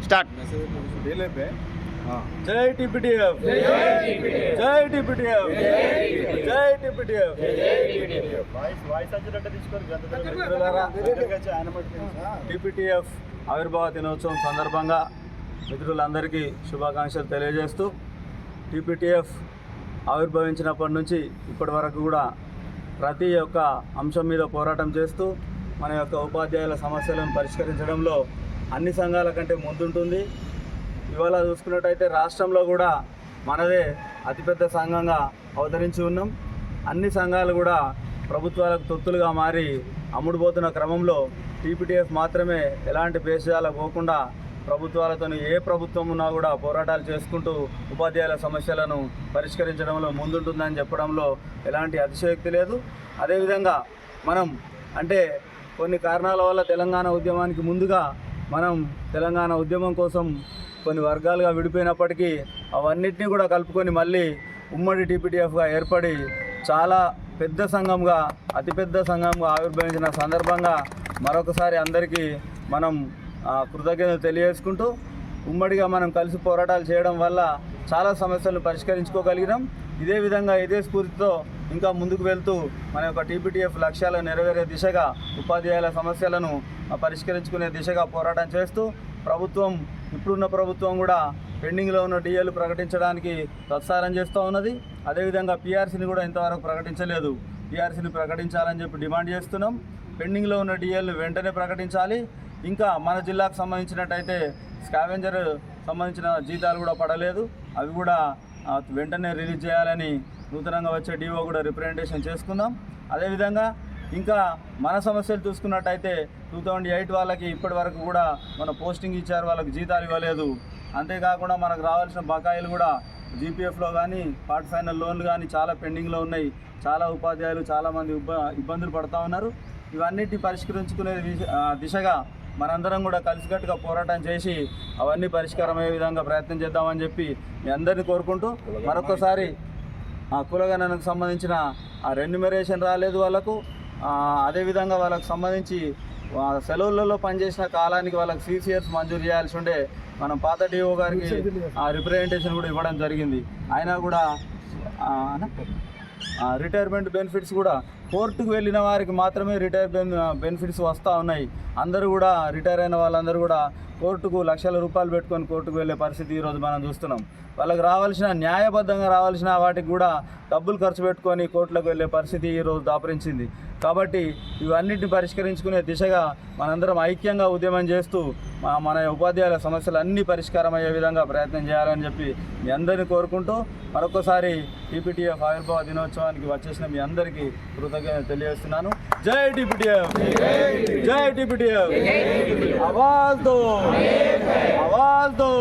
Start. జై టిపిటిఎఫ్, జై టిపిటిఎఫ్, జై టిపిటిఎఫ్. టిపిటిఎఫ్ ఆవిర్భావ దినోత్సవం సందర్భంగా మిత్రులందరికీ శుభాకాంక్షలు తెలియజేస్తూ, టిపిటిఎఫ్ ఆవిర్భవించినప్పటి నుంచి ఇప్పటి వరకు కూడా ప్రతి ఒక్క అంశం మీద పోరాటం చేస్తూ మన యొక్క ఉపాధ్యాయుల సమస్యలను పరిష్కరించడంలో అన్ని సంఘాల కంటే ముందుంటుంది. ఇవాళ చూసుకున్నట్టయితే రాష్ట్రంలో కూడా మనదే అతిపెద్ద సంఘంగా అవతరించి ఉన్నాం. అన్ని సంఘాలు కూడా ప్రభుత్వాలకు తొత్తులుగా మారి అమ్ముడుపోతున్న క్రమంలో టీపీటీఎఫ్ మాత్రమే ఎలాంటి భేషజాలకు పోకుండా ప్రభుత్వాలతో ఏ ప్రభుత్వం ఉన్నా కూడా పోరాటాలు చేసుకుంటూ ఉపాధ్యాయుల సమస్యలను పరిష్కరించడంలో ముందుంటుందని చెప్పడంలో ఎలాంటి అతిశయోక్తి లేదు. అదేవిధంగా మనం అంటే కొన్ని కారణాల వల్ల తెలంగాణ ఉద్యమానికి ముందుగా మనం తెలంగాణ ఉద్యమం కోసం కొన్ని వర్గాలుగా విడిపోయినప్పటికీ అవన్నిటినీ కూడా కలుపుకొని మళ్ళీ ఉమ్మడి టీపీటీఎఫ్గా ఏర్పడి చాలా పెద్ద సంఘంగా అతిపెద్ద సంఘంగా ఆవిర్భవించిన సందర్భంగా మరొకసారి అందరికీ మనం కృతజ్ఞతలు తెలియజేసుకుంటూ, ఉమ్మడిగా మనం కలిసి పోరాటాలు చేయడం వల్ల చాలా సమస్యలను పరిష్కరించుకోగలిగినాం. ఇదే విధంగా ఇదే స్ఫూర్తితో ఇంకా ముందుకు వెళ్తూ మన యొక్క టీపీటీఎఫ్ లక్ష్యాలు నెరవేరే దిశగా ఉపాధ్యాయుల సమస్యలను పరిష్కరించుకునే దిశగా పోరాటం చేస్తూ, ఇప్పుడున్న ప్రభుత్వం కూడా పెండింగ్లో ఉన్న డిఏలు ప్రకటించడానికి తత్సారం చేస్తూ ఉన్నది. అదేవిధంగా పీఆర్సీని కూడా ఇంతవరకు ప్రకటించలేదు. పీఆర్సీని ప్రకటించాలని చెప్పి డిమాండ్ చేస్తున్నాం. పెండింగ్లో ఉన్న డిఏలు వెంటనే ప్రకటించాలి. ఇంకా మన జిల్లాకు సంబంధించినట్టయితే స్కావెంజర్ సంబంధించిన జీతాలు కూడా పడలేదు, అవి కూడా వెంటనే రిలీజ్ చేయాలని నూతనంగా వచ్చే డిఓ కూడా రిప్రజెంటేషన్ చేసుకుందాం. అదేవిధంగా ఇంకా మన సమస్యలు చూసుకున్నట్టయితే 2008 వాళ్ళకి ఇప్పటి వరకు కూడా మన పోస్టింగ్ ఇచ్చారు, వాళ్ళకి జీతాలు ఇవ్వలేదు. అంతేకాకుండా మనకు రావాల్సిన బకాయిలు కూడా జీపీఎఫ్లో కానీ పార్ట్ ఫైనల్ లోన్లు కానీ చాలా పెండింగ్లో ఉన్నాయి. చాలా ఉపాధ్యాయులు చాలామంది ఇబ్బందులు పడుతూ ఉన్నారు. ఇవన్నిటిని పరిష్కరించుకునే దిశగా మనందరం కూడా కలిసికట్టుగా పోరాటం చేసి అవన్నీ పరిష్కారం అయ్యే విధంగా ప్రయత్నం చేద్దామని చెప్పి మీ అందరినీ కోరుకుంటూ, మరొకసారి కులగణనకు సంబంధించిన రెన్యుమరేషన్ రాలేదు వాళ్ళకు. అదేవిధంగా వాళ్ళకు సంబంధించి సెలవులలో పనిచేసిన కాలానికి వాళ్ళకి సిసిఎస్ మంజూరు చేయాల్సి ఉండే మనం పాత డిఓ గారికి రిప్రజెంటేషన్ కూడా ఇవ్వడం జరిగింది. అయినా కూడా రిటైర్మెంట్ బెనిఫిట్స్ కూడా కోర్టుకు వెళ్ళిన వారికి మాత్రమే బెనిఫిట్స్ వస్తూ ఉన్నాయి. అందరూ కూడా రిటైర్ అయిన వాళ్ళందరూ కూడా కోర్టుకు లక్షల రూపాయలు పెట్టుకొని కోర్టుకు వెళ్ళే పరిస్థితి ఈరోజు మనం చూస్తున్నాం. వాళ్ళకి రావాల్సిన న్యాయబద్ధంగా రావాల్సిన వాటికి కూడా డబ్బులు ఖర్చు పెట్టుకొని కోర్టులకు వెళ్ళే పరిస్థితి ఈరోజు దాపరించింది. కాబట్టి ఇవన్నిటిని పరిష్కరించుకునే దిశగా మనందరం ఐక్యంగా ఉద్యమం చేస్తూ మన ఉపాధ్యాయుల సమస్యలు అన్నీ పరిష్కారం అయ్యే విధంగా ప్రయత్నం చేయాలని చెప్పి మీ అందరినీ కోరుకుంటూ, మరొకసారి టీపీటీఎఫ్ ఆవిర్భావ దినోత్సవానికి వచ్చేసిన మీ అందరికీ కృతజ్ఞత తెలియజేస్తున్నాను. జై టీపీటీఎఫ్, జై టీపీటీఎఫ్. ఆవాజ్ దో, ఆవాజ్ దో.